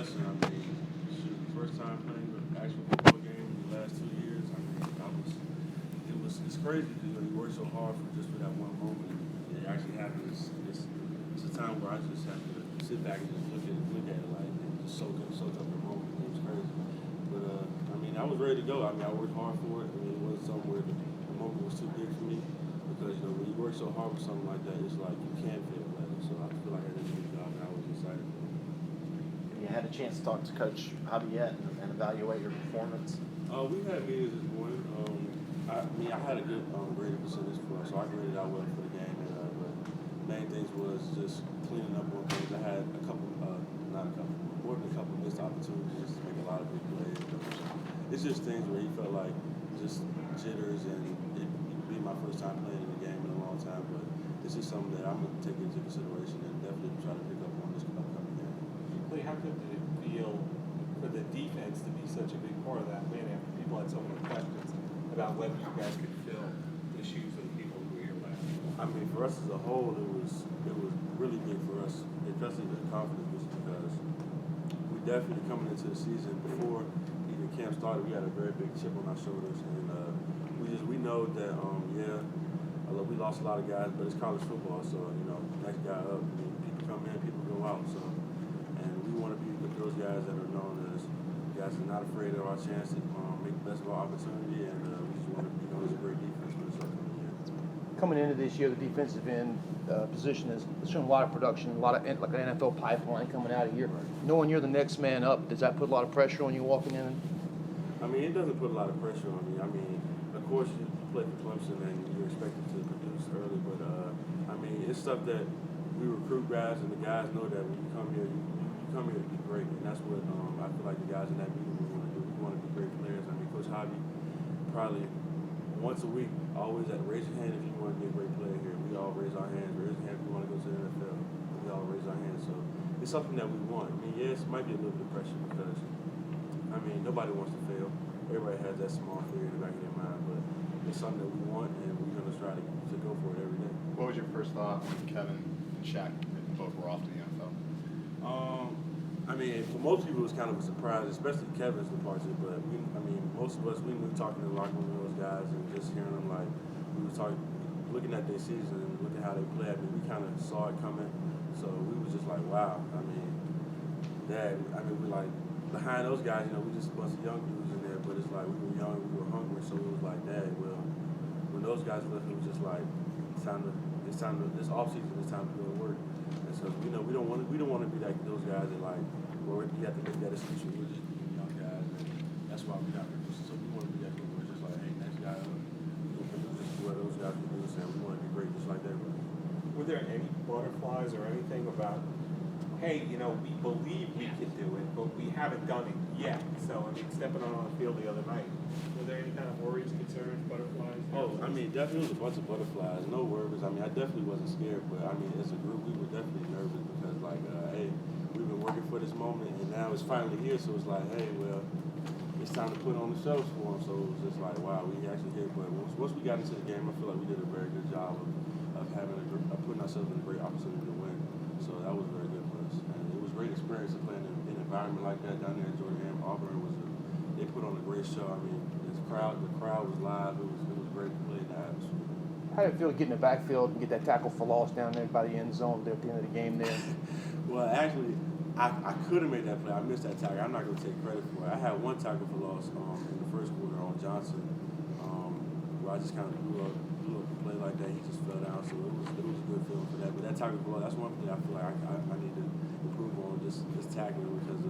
blessing. I mean, shoot, first time playing an actual football game in the last 2 years. I mean, it's crazy because you work so hard for that one moment. And it actually happens. It's a time where I just have to sit back and just look at it like and just soak up the moment. It was crazy. But I mean, I was ready to go. I mean, I worked hard for it. I mean, it wasn't something where the moment was too big for me because when you work so hard for something like that, it's like you can't fail at it. So I feel like I did a good job, and I was excited for it. You had a chance to talk to Coach Javier and evaluate your performance. We had meetings this morning. I had a good grading percentage for us, so I graded out well for the game. But main things was just cleaning up on things. I had more than a couple missed opportunities to make a lot of big plays. It's just things where he felt like just jitters, and it being my first time playing in the game in a long time. But this is something that I'm going to take into consideration and definitely try to pick up on this upcoming game. Lee, how good did it feel for the defense to be such a big part of that win after people had so many questions about whether you guys could fill the shoes of the people who were here last year? I mean, for us as a whole, it was really big for us, especially the confidence, because we definitely coming into the season before even camp started, we had a very big chip on our shoulders, and we know that we lost a lot of guys, but it's college football, so next guy up, people come in, people go out, so and we want to be with those guys that are known as guys that are not afraid of our chance to make the best of our opportunity, and we just want to be known as a great defense for this upcoming year. Coming into this year, the defensive end position has shown a lot of production, a lot of like an NFL pipeline coming out of here. Knowing you're the next man up, does that put a lot of pressure on you walking in? I mean, it doesn't put a lot of pressure on me. I mean, of course, you play for Clemson and you're expected to produce early, but I mean, it's stuff that we recruit guys, and the guys know that when you come here, you come here to be great, and that's what I feel like the guys in that meeting we want to do. We want to be great players. I mean, Coach Javi probably once a week always had to raise your hand if you want to be a great player here. We all raise our hands. Raise your hand if you want to go to the NFL. We all raise our hands. So it's something that we want. I mean, yes, it might be a little bit of pressure because I mean nobody wants to fail. Everybody has that small fear in the back of their mind, but it's something that we want, and we're going to try to go for it every day. What was your first thought when Kevin and Shaq both were off to the NFL? I mean, for most people, it was kind of a surprise, especially Kevin's departure. But most of us, we were talking in the locker room with those guys and just hearing them like we were talking, looking at their season and looking at how they play. I mean, we kind of saw it coming, so we was just like, wow. I mean, we're like behind those guys. We just a bunch of young dudes in there, but it's like we were young, we were hungry, so it was like, Dad, well, when those guys left, it was just like it's time to this offseason, it's time to go to work. And so we don't want to be like those guys that like where you have to make that excuse. We're just being young guys, and that's why we're not producing. So we want to be that people where it's just like, hey, next guy up, produce where those guys produce, and we want to be great just like that. Were there any butterflies or anything about, hey, we believe we can do it, but we haven't done it yet? So, I mean, stepping on the field the other night, were there any kind of worries, concerns, butterflies? Oh, I mean, definitely was a bunch of butterflies, no worries. I mean, I definitely wasn't scared, but I mean, as a group, we were definitely nervous because, like, hey, we've been working for this moment, and now it's finally here, so it's like, hey, well, it's time to put on the shows for them. So it was just like, wow, we actually here. But once we got into the game, I feel like we did a very good job of putting ourselves in a great opportunity to win. So that was very good for us. And it was a great experience to play in an environment like that down there in Georgia. Auburn they put on a great show. I mean, the crowd was live. It was great to play in the atmosphere. How did it feel to get in the backfield and get that tackle for loss down there by the end zone there at the end of the game there? Well, actually, I could have made that play. I missed that tackle. I'm not going to take credit for it. I had one tackle for loss in the first quarter on Johnson, where I just kind of blew up the play like that. He just fell down, so it was a good feeling for that. But that tackle for loss, that's one thing I feel like I need to improve on, just tackling, because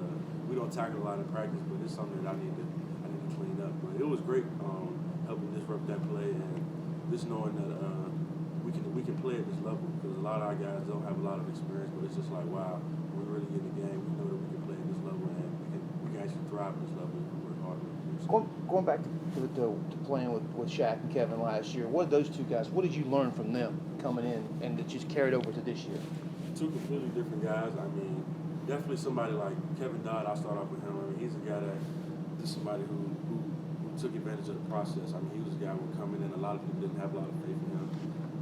we don't tackle a lot in practice, but it's something that I need to clean up. But it was great helping disrupt that play and just knowing that we can play at this level, because a lot of our guys don't have a lot of experience, but it's just like, wow, when we really get in the game, we know that we can play at this level, and we can actually thrive at this level if we work hard. Going back to playing with Shaq and Kevin last year, what did those two guys, what did you learn from them coming in and that just carried over to this year? Two completely different guys. I mean, definitely somebody like Kevin Dodd, I'll start off with him. I mean, he's a guy that is somebody who took advantage of the process. I mean, he was a guy who would come in, and a lot of people didn't have a lot of faith in him.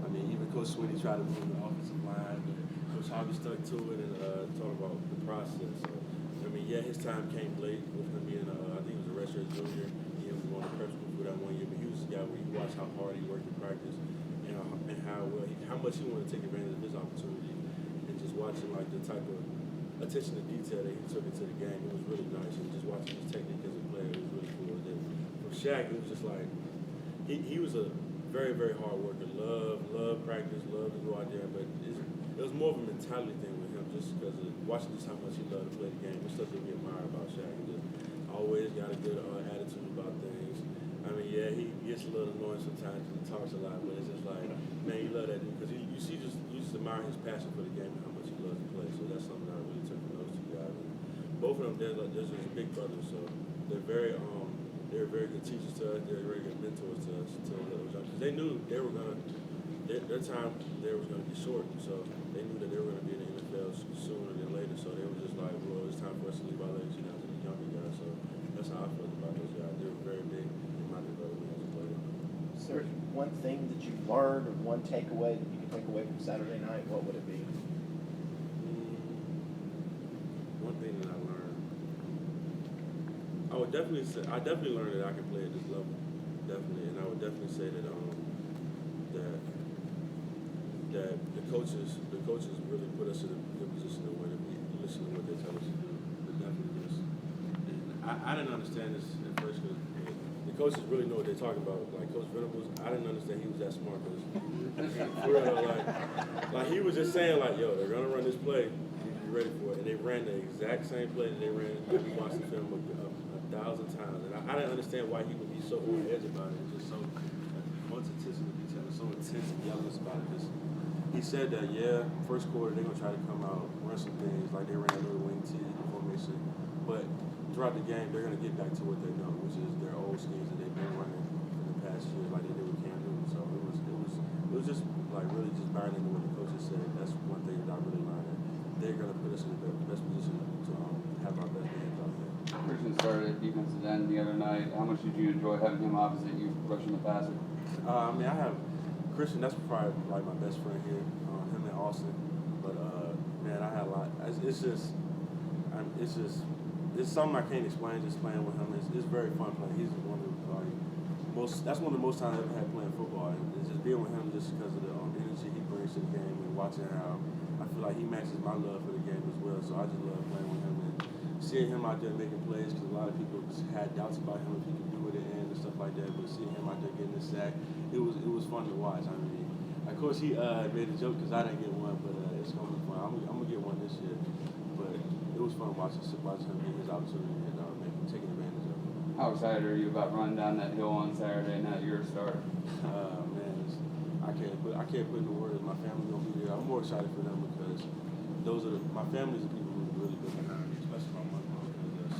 I mean, even Coach Swinney tried to move the offensive line, but Coach Harvey stuck to it and talked about the process. So, I mean, yeah, his time came late with him being, I think he was a redshirt junior. He was going to prep school for that 1 year, but he was the guy where you watch how hard he worked in practice and how much he wanted to take advantage of this opportunity. And just watching like the type of attention to detail that he took into the game, it was really nice. And just watching his technique as a player, it was really cool. And then from Shaq, it was just like he was a very, very hard worker. Love practice, love to go out there, but it was more of a mentality thing with him, just because of watching just how much he loved to play the game. It's stuff that we admire about Shaq. He just always got a good attitude about things. I mean, yeah, he gets a little annoying sometimes because he talks a lot, but it's just like, man, you love that dude because you just admire his passion for the game and how much he loves to play. So that's something I really took from those two guys. And both of them, they're just big brothers, so they're very good teachers to us. They're very good mentors to us. Because they knew they were gonna their time there was gonna be short, so they knew that they were gonna be in the NFL sooner than later. So they were just like, well, it's time for us to leave our legacy now to the younger guys. So that's how I felt about those guys. They were very big in my development as a player. Is there one thing that you learned or one takeaway that you can take away from Saturday night? What would it be? One thing that I learned, I definitely learned that I can play at this level, definitely, and I would definitely say that that the coaches really put us in a good position to win if we listen to what they tell us to do. But definitely this, and I didn't understand this at first because the coaches really know what they're talking about. Like Coach Venables, I didn't understand he was that smart because like he was just saying like, yo, they're gonna run this play. You ready for it? And they ran the exact same play that they ran. We watched the film a 1,000 times, and I didn't understand why he would be so on edge about it. It's just so much attention to detail, so intense and yelling about it. He said that first quarter they're gonna try to come out, run some things like they ran a little wing T formation, but throughout the game they're gonna get back to what they know, which is their old schemes that they've been running for the past years, like they did with Cam Newton. So it was just like really just buying into what the coaches said. That's one thing that I really learned. That they're gonna put us in the best position to have our best games out there. Christian started at defensive end the other night. How much did you enjoy having him opposite you, rushing the passer? I mean, I have Christian. That's probably like my best friend here. Him and Austin. But man, I had a lot. It's something I can't explain. Just playing with him, it's very fun playing. He's one of the That's one of the most times I've ever had playing football. And it's just being with him just because of the energy he brings to the game and watching how I feel like he matches my love for the game as well. So I just love playing with him and seeing him out there making plays because a lot of people had doubts about him if he could do it in and stuff like that. But seeing him out there getting the sack, it was fun to watch. I mean, of course he made a joke because I didn't get one, but it's gonna be fun. I'm gonna get one this year. But it was fun watching him get his opportunity and taking advantage of it. How excited are you about running down that hill on Saturday now that you're a starter? Man, I can't put into words. My family gonna be there. I'm more excited for them because my family's the people who really been behind me, especially my mom. Because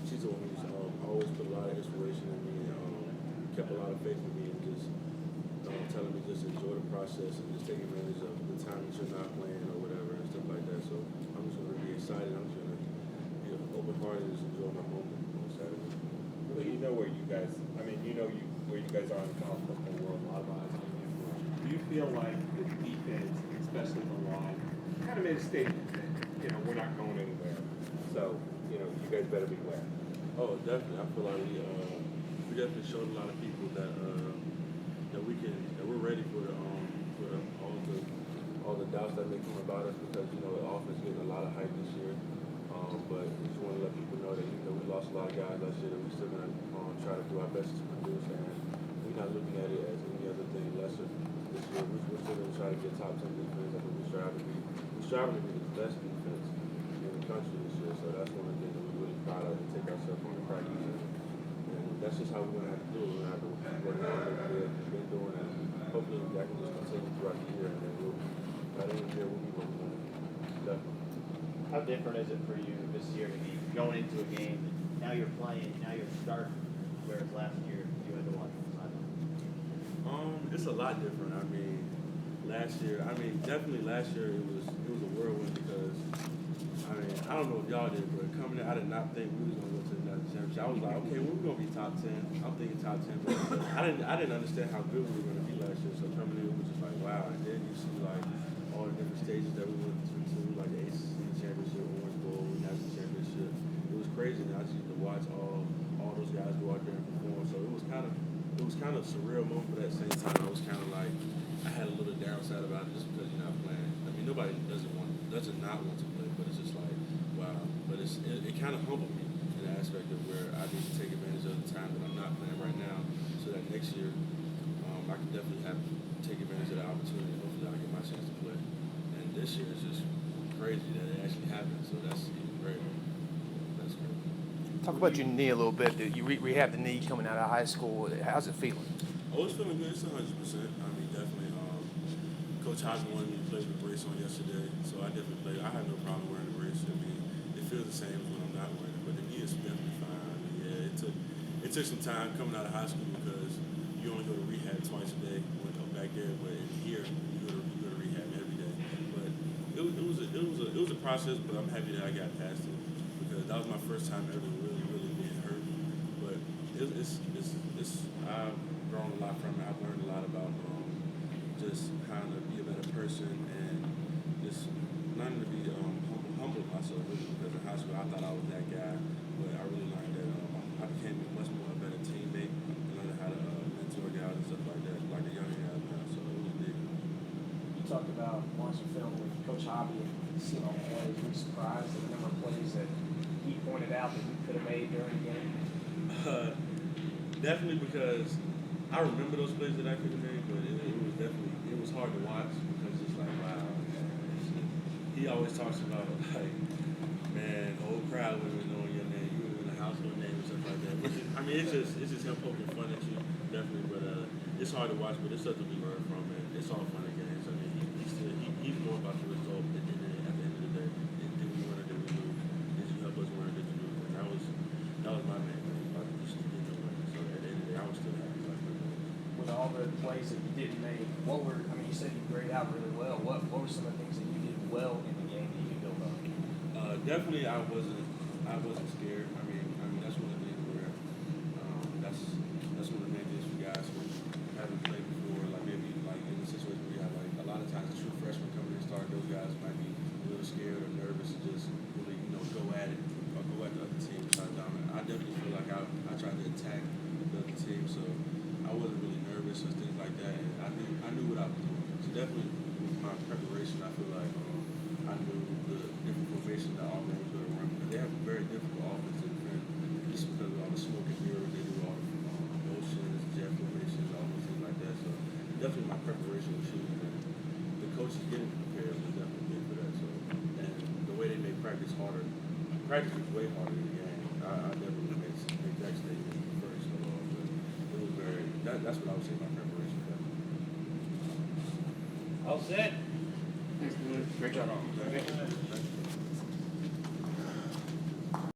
she's the one who's always put a lot of inspiration in me, kept a lot of faith in me, and just telling me just enjoy the process and just take advantage of the time that you're not playing or whatever and stuff like that. So I'm just gonna be excited. I'm just gonna be open-hearted and just enjoy my moment on Saturday. Well, you know where you guys are in the college football world. A lot of eyes on you. Do you feel like the defense, especially the line, kind of made a statement that we're not going anywhere? So you guys better beware. Oh, definitely. I feel like we definitely showed a lot of people that we're ready for all the doubts that may come about us because the offense getting a lot of hype this year. But we just want to let people know that we lost a lot of guys last year that we're still gonna try to do our best to produce, and we're not looking at it as any other thing lesser this year. We're still gonna try to get top 10 defense. I think we're striving to be the best defense in the country this year. So that's one of the things that we're really proud of to take ourselves on the practice. And that's just how we're gonna have to do it. We're gonna have to work on what we've been doing, and hopefully that can just continue throughout the year, and then by the end of the year we'll be working on it. Definitely. How different is it for you this year to be going into a game and now you're playing, now you're starting, whereas last year you had to watch from the sideline? It's a lot different. Definitely last year it was a whirlwind because I don't know if y'all did, but coming in, I did not think we was gonna go to the national championship. I was like, okay, we're gonna be top 10. I'm thinking top 10, but I didn't understand how good we were gonna be last year. So coming in, it was just like wow. And then you see like all the different stages that we went through, like the ACC championship, Orange Bowl, national championship, watch all those guys go out there and perform. So it was kind of a surreal moment, but at the same time, I was kind of like, I had a little downside about it just because you're not playing. I mean, nobody does not want to play, but it's just like, wow. But it kind of humbled me in the aspect of where I need to take advantage of the time that I'm not playing right now, so that next year I can definitely take advantage of the opportunity. Hopefully, I get my chance to play. And this year is just crazy that it actually happened. So that's even greater. That's great. Talk about your knee a little bit. You rehabbed the knee coming out of high school. How's it feeling? Oh, it's feeling good. It's 100%. I mean, definitely. Coach Hodgson wanted me to play with the brace on yesterday, so I definitely played. I had no problem wearing the brace. I mean, it feels the same as when I'm not wearing it, but the knee is definitely fine. I mean, yeah, it took some time coming out of high school because you only go to rehab twice a day when you come back there, but in here you go to rehab every day. But it was a process, but I'm happy that I got past it because that was my first time ever really being hurt. But I've grown a lot from it. I've learned a lot about just how to be a better person and just learning to be humble myself really, because in high school I thought I was that guy, but I really learned that I became much more a better teammate and learning how to mentor guys and stuff like that, like a younger guy now. So it was big. You talked about watching film with Coach Hobby and seeing all the plays. Were you surprised at the number of plays that he pointed out that you could have made during the game? Definitely because I remember those plays that I could have made, but it was hard to watch because it's like, wow. He always talks about like, man, the whole crowd would have been knowing your name, you would have been a household name and stuff like that. I mean, it's just him poking fun at you, definitely. But it's hard to watch, but it's something we learn from, and it's all fun and games. I mean, he's more about the result at the end of the day. Did we win or did we lose? Did you help us win or did you lose? And that was my main thing, about just to get the win. So at the end of the day, I was still happy about the win. With all the plays that you didn't make, you said you graded out really well. What were some of the things that you did well in the game that you could build on? Definitely, I wasn't scared. I mean, that's one of the things where that's one of the main things for guys who haven't played before. Like maybe like in the situation where you have like a lot of times a true freshman coming in and start, those guys might be a little scared or nervous to just really go at it or go at the other team. I definitely feel like I tried to attack the other team, so I wasn't really nervous or things like that. And I knew what I was doing. So definitely with my preparation, I feel like I knew the different formation that Auburn was going to run because they have a very difficult offense to defend just because of all the smoke and mirror they do, all the motions, jet formations, all those things like that. So definitely my preparation was huge, and the coaches getting prepared was definitely big for that. So and the way they made practice harder, practice was way harder than the game. I definitely made the exact statement first, but it was very. That's what I would say my preparation. All set. Thanks, dude. Great job. Thank you.